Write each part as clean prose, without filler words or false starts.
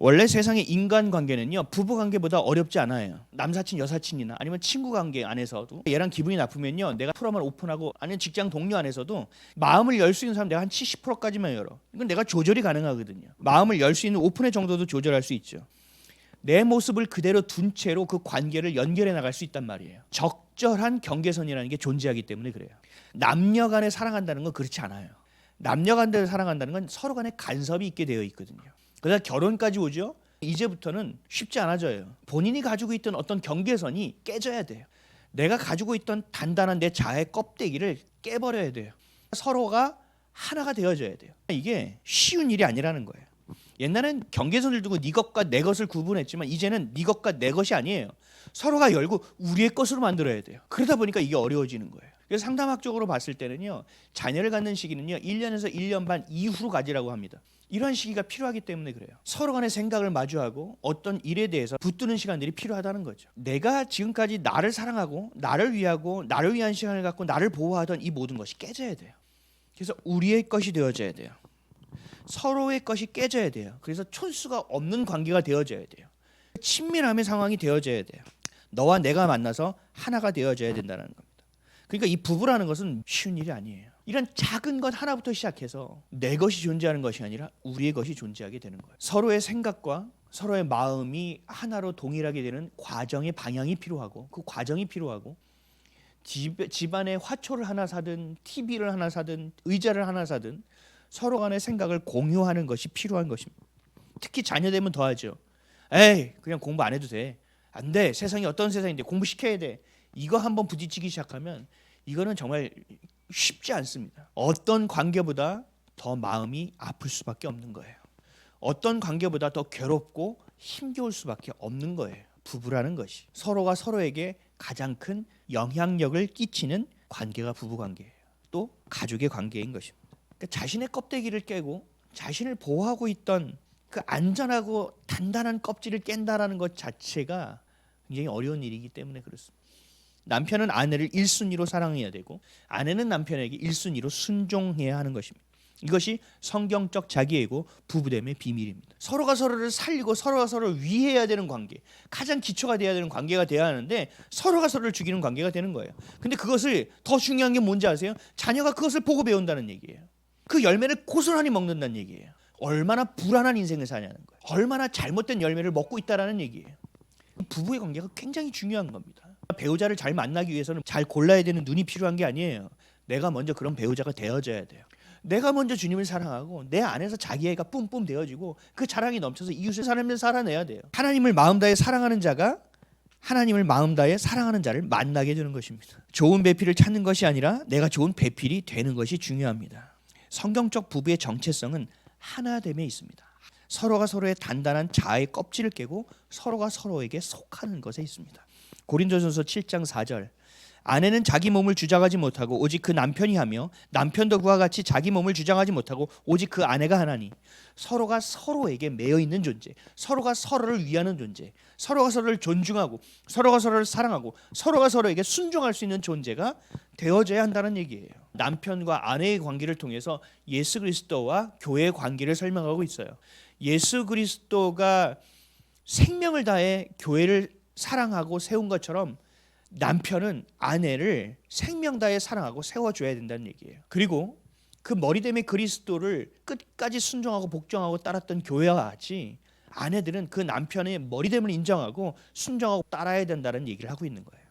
원래 세상의 인간관계는요, 부부관계보다 어렵지 않아요. 남사친, 여사친이나 아니면 친구관계 안에서도 얘랑 기분이 나쁘면요, 내가 프로만 오픈하고, 아니면 직장 동료 안에서도 마음을 열 수 있는 사람 내가 한 70%까지만 열어. 이건 내가 조절이 가능하거든요. 마음을 열 수 있는 오픈의 정도도 조절할 수 있죠. 내 모습을 그대로 둔 채로 그 관계를 연결해 나갈 수 있단 말이에요. 적절한 경계선이라는 게 존재하기 때문에 그래요. 남녀 간에 사랑한다는 건 그렇지 않아요. 남녀 간에 사랑한다는 건 서로 간에 간섭이 있게 되어 있거든요. 그러다 결혼까지 오죠. 이제부터는 쉽지 않아져요. 본인이 가지고 있던 어떤 경계선이 깨져야 돼요. 내가 가지고 있던 단단한 내 자아의 껍데기를 깨버려야 돼요. 서로가 하나가 되어져야 돼요. 이게 쉬운 일이 아니라는 거예요. 옛날엔 경계선을 두고 네 것과 내 것을 구분했지만 이제는 네 것과 내 것이 아니에요. 서로가 열고 우리의 것으로 만들어야 돼요. 그러다 보니까 이게 어려워지는 거예요. 그래서 상담학적으로 봤을 때는요, 자녀를 갖는 시기는요 1년에서 1년 반 이후로 가지라고 합니다. 이런 시기가 필요하기 때문에 그래요. 서로 간의 생각을 마주하고 어떤 일에 대해서 붙드는 시간들이 필요하다는 거죠. 내가 지금까지 나를 사랑하고 나를 위하고 나를 위한 시간을 갖고 나를 보호하던 이 모든 것이 깨져야 돼요. 그래서 우리의 것이 되어져야 돼요. 서로의 것이 깨져야 돼요. 그래서 촌수가 없는 관계가 되어져야 돼요. 친밀함의 상황이 되어져야 돼요. 너와 내가 만나서 하나가 되어져야 된다는 겁니다. 그러니까 이 부부라는 것은 쉬운 일이 아니에요. 이런 작은 것 하나부터 시작해서 내 것이 존재하는 것이 아니라 우리의 것이 존재하게 되는 거예요. 서로의 생각과 서로의 마음이 하나로 동일하게 되는 과정의 방향이 필요하고, 그 과정이 필요하고, 집안에 화초를 하나 사든 TV를 하나 사든 의자를 하나 사든 서로 간의 생각을 공유하는 것이 필요한 것입니다. 특히 자녀 되면 더하죠. 에이, 그냥 공부 안 해도 돼. 안 돼. 세상이 어떤 세상인데 공부시켜야 돼. 이거 한번 부딪히기 시작하면 이거는 정말 쉽지 않습니다. 어떤 관계보다 더 마음이 아플 수밖에 없는 거예요. 어떤 관계보다 더 괴롭고 힘겨울 수밖에 없는 거예요. 부부라는 것이 서로가 서로에게 가장 큰 영향력을 끼치는 관계가 부부관계예요. 또 가족의 관계인 것입니다. 그러니까 자신의 껍데기를 깨고 자신을 보호하고 있던 그 안전하고 단단한 껍질을 깬다라는 것 자체가 굉장히 어려운 일이기 때문에 그렇습니다. 남편은 아내를 1순위로 사랑해야 되고 아내는 남편에게 1순위로 순종해야 하는 것입니다. 이것이 성경적 자기애고 부부됨의 비밀입니다. 서로가 서로를 살리고 서로가 서로를 위해야 되는 관계, 가장 기초가 돼야 되는 관계가 돼야 하는데 서로가 서로를 죽이는 관계가 되는 거예요. 근데 그것을 더 중요한 게 뭔지 아세요? 자녀가 그것을 보고 배운다는 얘기예요. 그 열매를 고스란히 먹는다는 얘기예요. 얼마나 불안한 인생을 사냐는 거예요. 얼마나 잘못된 열매를 먹고 있다라는 얘기예요. 부부의 관계가 굉장히 중요한 겁니다. 배우자를 잘 만나기 위해서는 잘 골라야 되는 눈이 필요한 게 아니에요. 내가 먼저 그런 배우자가 되어져야 돼요. 내가 먼저 주님을 사랑하고 내 안에서 자기애가 뿜뿜 되어지고 그 자랑이 넘쳐서 이웃을 살아내야 돼요. 하나님을 마음 다해 사랑하는 자가 하나님을 마음 다해 사랑하는 자를 만나게 되는 것입니다. 좋은 배필을 찾는 것이 아니라 내가 좋은 배필이 되는 것이 중요합니다. 성경적 부부의 정체성은 하나됨에 있습니다. 서로가 서로의 단단한 자아의 껍질을 깨고 서로가 서로에게 속하는 것에 있습니다. 고린도전서 7장 4절, 아내는 자기 몸을 주장하지 못하고 오직 그 남편이 하며 남편도 그와 같이 자기 몸을 주장하지 못하고 오직 그 아내가 하나니, 서로가 서로에게 매여 있는 존재, 서로가 서로를 위하는 존재, 서로가 서로를 존중하고 서로가 서로를 사랑하고 서로가 서로에게 순종할 수 있는 존재가 되어져야 한다는 얘기예요. 남편과 아내의 관계를 통해서 예수 그리스도와 교회의 관계를 설명하고 있어요. 예수 그리스도가 생명을 다해 교회를 사랑하고 세운 것처럼 남편은 아내를 생명 다해 사랑하고 세워줘야 된다는 얘기예요. 그리고 그 머리됨의 그리스도를 끝까지 순종하고 복종하고 따랐던 교회와 같이 아내들은 그 남편의 머리됨을 인정하고 순종하고 따라야 된다는 얘기를 하고 있는 거예요.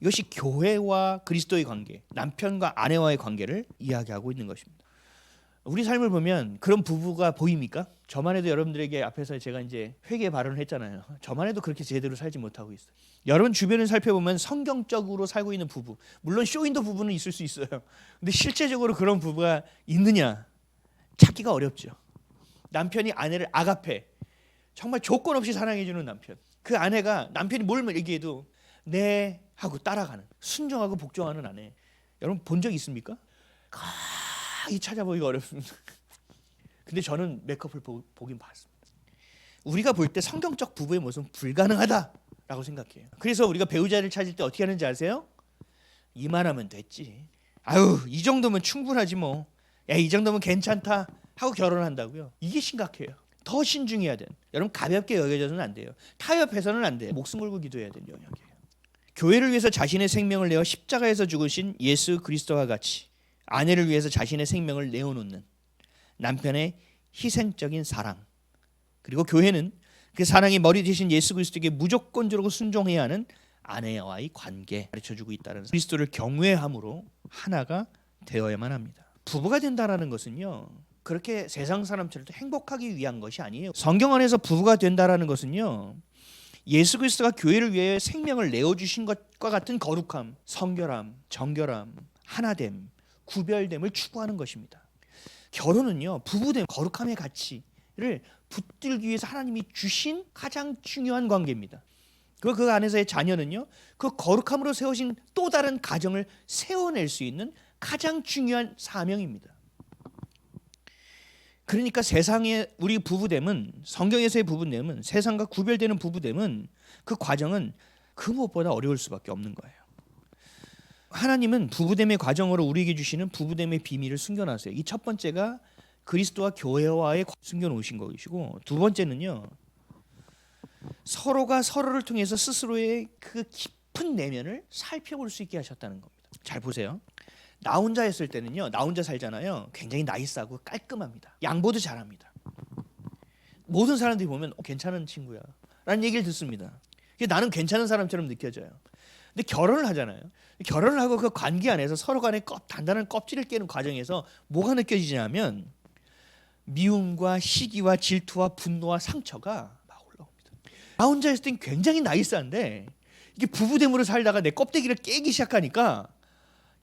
이것이 교회와 그리스도의 관계, 남편과 아내와의 관계를 이야기하고 있는 것입니다. 우리 삶을 보면 그런 부부가 보입니까? 저만 해도 여러분들에게 앞에서 제가 이제 회개 발언을 했잖아요. 저만 해도 그렇게 제대로 살지 못하고 있어요. 여러분 주변을 살펴보면 성경적으로 살고 있는 부부, 물론 쇼윈도 부부는 있을 수 있어요. 근데 실제적으로 그런 부부가 있느냐 찾기가 어렵죠. 남편이 아내를 아가페, 정말 조건 없이 사랑해주는 남편. 그 아내가 남편이 뭘 얘기해도 네 하고 따라가는, 순종하고 복종하는 아내. 여러분 본 적 있습니까? 이 찾아보기가 어렵습니다. 근데 저는 몇 커플 보긴 봤습니다. 우리가 볼 때 성경적 부부의 모습은 불가능하다라고 생각해요. 그래서 우리가 배우자를 찾을 때 어떻게 하는지 아세요? 이만하면 됐지. 아유, 이 정도면 충분하지 뭐. 야, 이 정도면 괜찮다 하고 결혼한다고요. 이게 심각해요. 더 신중해야 되는, 여러분 가볍게 여겨져서는 안 돼요. 타협해서는 안 돼요. 목숨 걸고 기도해야 되는 영역이에요. 교회를 위해서 자신의 생명을 내어 십자가에서 죽으신 예수 그리스도와 같이 아내를 위해서 자신의 생명을 내어놓는 남편의 희생적인 사랑, 그리고 교회는 그 사랑의 머리 되신 예수 그리스도에게 무조건적으로 순종해야 하는 아내와의 관계 가르쳐주고 있다는, 그리스도를 경외함으로 하나가 되어야만 합니다. 부부가 된다라는 것은요, 그렇게 세상 사람처럼 행복하기 위한 것이 아니에요. 성경 안에서 부부가 된다라는 것은요, 예수 그리스도가 교회를 위해 생명을 내어주신 것과 같은 거룩함, 성결함, 정결함, 하나됨, 구별됨을 추구하는 것입니다. 결혼은요, 부부됨, 거룩함의 가치를 붙들기 위해서 하나님이 주신 가장 중요한 관계입니다. 그 안에서의 자녀는요, 그 거룩함으로 세우신 또 다른 가정을 세워낼 수 있는 가장 중요한 사명입니다. 그러니까 세상의 우리 부부됨은, 성경에서의 부부됨은, 세상과 구별되는 부부됨은, 그 과정은 그 무엇보다 어려울 수밖에 없는 거예요. 하나님은 부부됨의 과정으로 우리에게 주시는 부부됨의 비밀을 숨겨놨어요. 이 첫 번째가 그리스도와 교회와의 숨겨놓으신 것이고, 두 번째는요, 서로가 서로를 통해서 스스로의 그 깊은 내면을 살펴볼 수 있게 하셨다는 겁니다. 잘 보세요. 나 혼자 했을 때는요, 나 혼자 살잖아요, 굉장히 나이스하고 깔끔합니다. 양보도 잘합니다. 모든 사람들이 보면 괜찮은 친구야 라는 얘기를 듣습니다. 나는 괜찮은 사람처럼 느껴져요. 근데 결혼을 하잖아요. 결혼을 하고 그 관계 안에서 서로 간에 단단한 껍질을 깨는 과정에서 뭐가 느껴지냐면 미움과 시기와 질투와 분노와 상처가 막 올라옵니다. 나 혼자 했을 땐 굉장히 나이스한데 이게 부부됨으로 살다가 내 껍데기를 깨기 시작하니까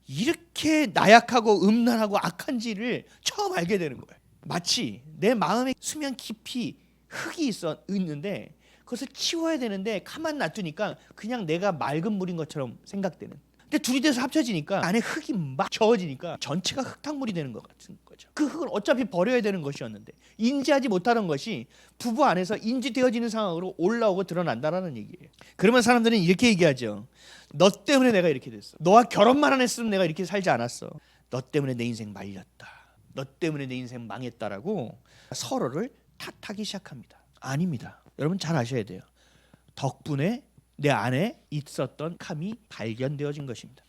이렇게 나약하고 음란하고 악한지를 처음 알게 되는 거예요. 마치 내 마음에 수면 깊이 흙이 있는데 그것을 치워야 되는데 가만 놔두니까 그냥 내가 맑은 물인 것처럼 생각되는. 근데 둘이 돼서 합쳐지니까 안에 흙이 막 저어지니까 전체가 흙탕물이 되는 것 같은 거죠. 그 흙을 어차피 버려야 되는 것이었는데 인지하지 못하는 것이 부부 안에서 인지되어지는 상황으로 올라오고 드러난다라는 얘기예요. 그러면 사람들은 이렇게 얘기하죠. 너 때문에 내가 이렇게 됐어. 너와 결혼만 안 했으면 내가 이렇게 살지 않았어. 너 때문에 내 인생 말렸다. 너 때문에 내 인생 망했다라고 서로를 탓하기 시작합니다. 아닙니다. 여러분 잘 아셔야 돼요. 덕분에 내 안에 있었던 감이 발견되어진 것입니다.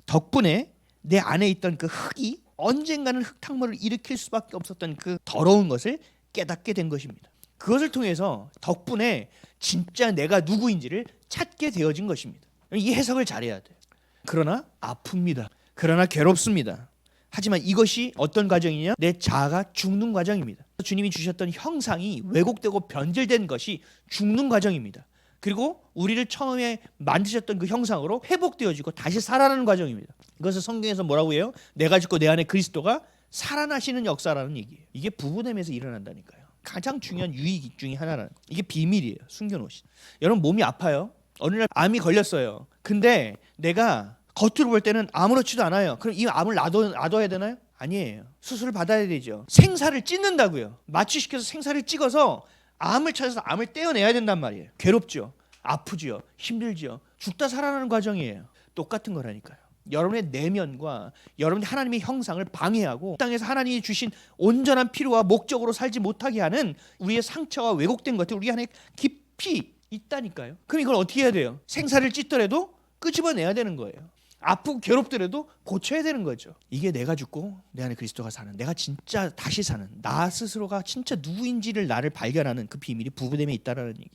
덕분에 내 안에 있던 그 흙이 언젠가는 흙탕물을 일으킬 수밖에 없었던 그 더러운 것을 깨닫게 된 것입니다. 그것을 통해서 덕분에 진짜 내가 누구인지를 찾게 되어진 것입니다. 이 해석을 잘해야 돼요. 그러나 아픕니다. 그러나 괴롭습니다. 하지만 이것이 어떤 과정이냐? 내 자아가 죽는 과정입니다. 주님이 주셨던 형상이 왜곡되고 변질된 것이 죽는 과정입니다. 그리고 우리를 처음에 만드셨던 그 형상으로 회복되어지고 다시 살아나는 과정입니다. 이것을 성경에서 뭐라고 해요? 내가 죽고 내 안에 그리스도가 살아나시는 역사라는 얘기예요. 이게 부부됨에서 일어난다니까요. 가장 중요한 유익 중에 하나라는 거예요. 이게 비밀이에요. 숨겨놓으신. 여러분 몸이 아파요. 어느 날 암이 걸렸어요. 근데 내가 겉으로 볼 때는 아무렇지도 않아요. 그럼 이 암을 놔둬야 되나요? 아니에요. 수술을 받아야 되죠. 생사를 찢는다고요. 마취시켜서 생사를 찍어서 암을 찾아서 암을 떼어내야 된단 말이에요. 괴롭죠. 아프죠. 힘들죠. 죽다 살아나는 과정이에요. 똑같은 거라니까요. 여러분의 내면과 여러분의 하나님의 형상을 방해하고 땅에서 하나님이 주신 온전한 필요와 목적으로 살지 못하게 하는 우리의 상처와 왜곡된 것들 우리 안에 깊이 있다니까요. 그럼 이걸 어떻게 해야 돼요? 생사를 찢더라도 끄집어내야 되는 거예요. 아프고 괴롭더라도 고쳐야 되는 거죠. 이게 내가 죽고 내 안에 그리스도가 사는, 내가 진짜 다시 사는, 나 스스로가 진짜 누구인지를 나를 발견하는 그 비밀이 부부됨에 있다라는 얘기예요.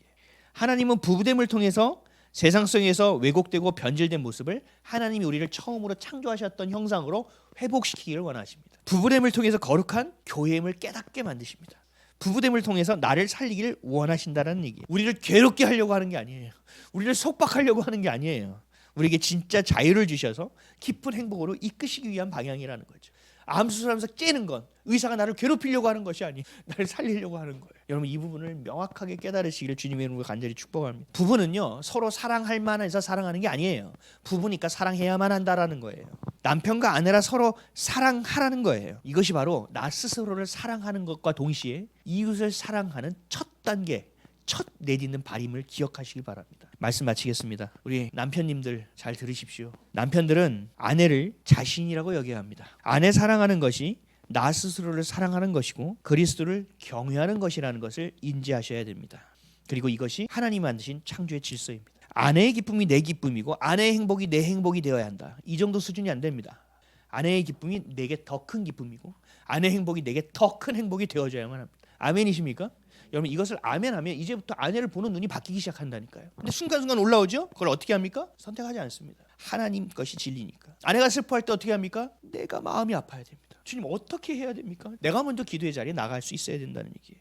하나님은 부부됨을 통해서 세상 속에서 왜곡되고 변질된 모습을 하나님이 우리를 처음으로 창조하셨던 형상으로 회복시키기를 원하십니다. 부부됨을 통해서 거룩한 교회임을 깨닫게 만드십니다. 부부됨을 통해서 나를 살리기를 원하신다는 얘기예요. 우리를 괴롭게 하려고 하는 게 아니에요. 우리를 속박하려고 하는 게 아니에요. 우리에게 진짜 자유를 주셔서 깊은 행복으로 이끄시기 위한 방향이라는 거죠. 암 수술하면서 째는 건 의사가 나를 괴롭히려고 하는 것이 아니, 나를 살리려고 하는 거예요. 여러분 이 부분을 명확하게 깨달으시기를 주님의 이름으로 간절히 축복합니다. 부부는요 서로 사랑할 만해서 사랑하는 게 아니에요. 부부니까 사랑해야만 한다라는 거예요. 남편과 아내라 서로 사랑하라는 거예요. 이것이 바로 나 스스로를 사랑하는 것과 동시에 이웃을 사랑하는 첫 단계, 첫 내딛는 발임을 기억하시기 바랍니다. 말씀 마치겠습니다. 우리 남편님들 잘 들으십시오. 남편들은 아내를 자신이라고 여겨야 합니다. 아내 사랑하는 것이 나 스스로를 사랑하는 것이고 그리스도를 경외하는 것이라는 것을 인지하셔야 됩니다. 그리고 이것이 하나님이 만드신 창조의 질서입니다. 아내의 기쁨이 내 기쁨이고 아내의 행복이 내 행복이 되어야 한다. 이 정도 수준이 안 됩니다. 아내의 기쁨이 내게 더 큰 기쁨이고 아내의 행복이 내게 더 큰 행복이 되어줘야만 합니다. 아멘이십니까? 여러분 이것을 아멘하면 이제부터 아내를 보는 눈이 바뀌기 시작한다니까요. 근데 순간순간 올라오죠? 그걸 어떻게 합니까? 선택하지 않습니다. 하나님 것이 진리니까. 아내가 슬퍼할 때 어떻게 합니까? 내가 마음이 아파야 됩니다. 주님 어떻게 해야 됩니까? 내가 먼저 기도의 자리에 나갈 수 있어야 된다는 얘기예요.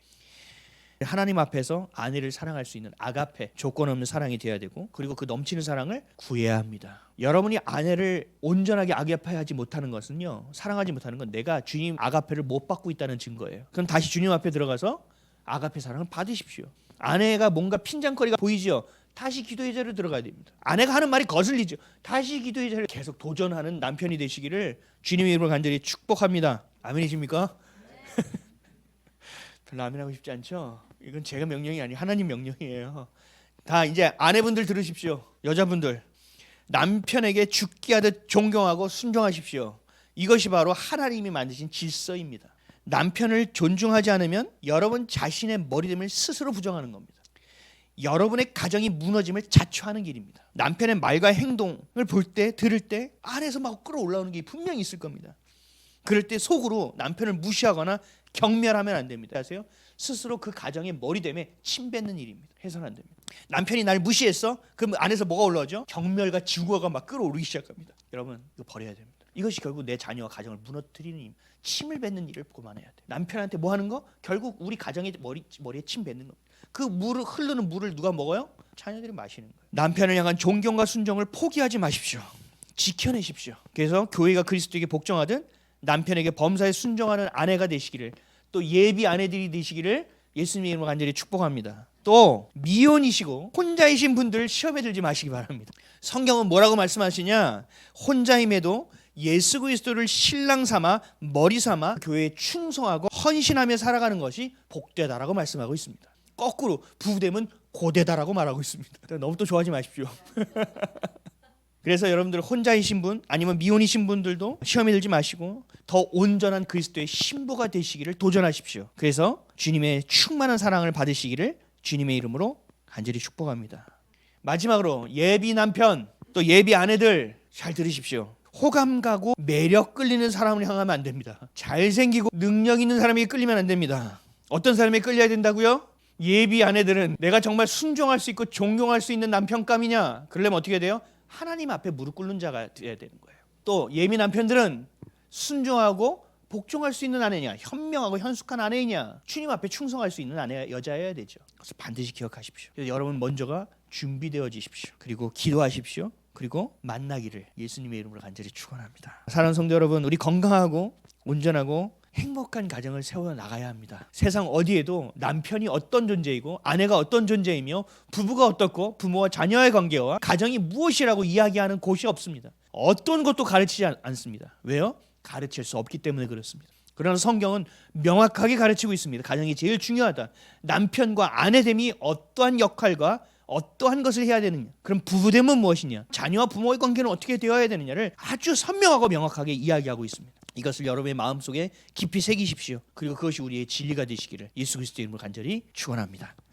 하나님 앞에서 아내를 사랑할 수 있는 아가페, 조건 없는 사랑이 되어야 되고 그리고 그 넘치는 사랑을 구해야 합니다. 여러분이 아내를 온전하게 아가페하지 못하는 것은요, 사랑하지 못하는 건 내가 주님 아가페를 못 받고 있다는 증거예요. 그럼 다시 주님 앞에 들어가서 아가페 사랑을 받으십시오. 아내가 뭔가 핀잔거리가 보이지요? 다시 기도의 자리로 들어가야 됩니다. 아내가 하는 말이 거슬리죠? 다시 기도의 자리를 계속 도전하는 남편이 되시기를 주님의 이름으로 간절히 축복합니다. 아멘이십니까? 별로 아멘하고 싶지 않죠? 이건 제가 명령이 아니고 하나님 명령이에요. 다 이제 아내분들 들으십시오. 여자분들 남편에게 죽게 하듯 존경하고 순종하십시오. 이것이 바로 하나님이 만드신 질서입니다. 남편을 존중하지 않으면 여러분 자신의 머리됨을 스스로 부정하는 겁니다. 여러분의 가정이 무너짐을 자초하는 길입니다. 남편의 말과 행동을 볼 때, 들을 때 안에서 막 끌어올라오는 게 분명히 있을 겁니다. 그럴 때 속으로 남편을 무시하거나 경멸하면 안 됩니다. 아세요? 스스로 그 가정의 머리됨에 침 뱉는 일입니다. 해서는 안 됩니다. 남편이 날 무시했어? 그럼 안에서 뭐가 올라오죠? 경멸과 증오가 막 끌어오르기 시작합니다. 여러분 이거 버려야 됩니다. 이것이 결국 내 자녀와 가정을 무너뜨리는 힘, 침을 뱉는 일을 그만해야 돼. 남편한테 뭐 하는 거? 결국 우리 가정의 머리에 침 뱉는 거. 그 물을 흐르는 물을 누가 먹어요? 자녀들이 마시는 거예요. 남편을 향한 존경과 순종을 포기하지 마십시오. 지켜내십시오. 그래서 교회가 그리스도에게 복종하듯 남편에게 범사에 순종하는 아내가 되시기를, 또 예비 아내들이 되시기를 예수님의 이름으로 간절히 축복합니다. 또 미혼이시고 혼자이신 분들 시험에 들지 마시기 바랍니다. 성경은 뭐라고 말씀하시냐? 혼자임에도 예수 그리스도를 신랑 삼아 머리 삼아 교회에 충성하고 헌신하며 살아가는 것이 복되다라고 말씀하고 있습니다. 거꾸로 부부됨은 고되다라고 말하고 있습니다. 너무 또 좋아하지 마십시오. 그래서 여러분들 혼자이신 분 아니면 미혼이신 분들도 시험에 들지 마시고 더 온전한 그리스도의 신부가 되시기를 도전하십시오. 그래서 주님의 충만한 사랑을 받으시기를 주님의 이름으로 간절히 축복합니다. 마지막으로 예비 남편 또 예비 아내들 잘 들으십시오. 호감 가고 매력 끌리는 사람을 향하면 안 됩니다. 잘생기고 능력 있는 사람에게 끌리면 안 됩니다. 어떤 사람에게 끌려야 된다고요? 예비 아내들은 내가 정말 순종할 수 있고 존경할 수 있는 남편감이냐? 그러려면 어떻게 돼요? 하나님 앞에 무릎 꿇는 자가 되어야 되는 거예요. 또 예비 남편들은 순종하고 복종할 수 있는 아내냐, 현명하고 현숙한 아내이냐, 주님 앞에 충성할 수 있는 아내 여자여야 되죠. 그래서 반드시 기억하십시오. 그래서 여러분 먼저가 준비되어지십시오. 그리고 기도하십시오. 그리고 만나기를 예수님의 이름으로 간절히 축원합니다. 사랑하는 성도 여러분, 우리 건강하고 온전하고 행복한 가정을 세워 나가야 합니다. 세상 어디에도 남편이 어떤 존재이고 아내가 어떤 존재이며 부부가 어떻고 부모와 자녀의 관계와 가정이 무엇이라고 이야기하는 곳이 없습니다. 어떤 것도 가르치지 않습니다. 왜요? 가르칠 수 없기 때문에 그렇습니다. 그러나 성경은 명확하게 가르치고 있습니다. 가정이 제일 중요하다. 남편과 아내됨이 어떠한 역할과 어떠한 것을 해야 되느냐, 그럼 부부됨은 무엇이냐, 자녀와 부모의 관계는 어떻게 되어야 되느냐를 아주 선명하고 명확하게 이야기하고 있습니다. 이것을 여러분의 마음속에 깊이 새기십시오. 그리고 그것이 우리의 진리가 되시기를 예수 그리스도의 이름으로 간절히 축원합니다.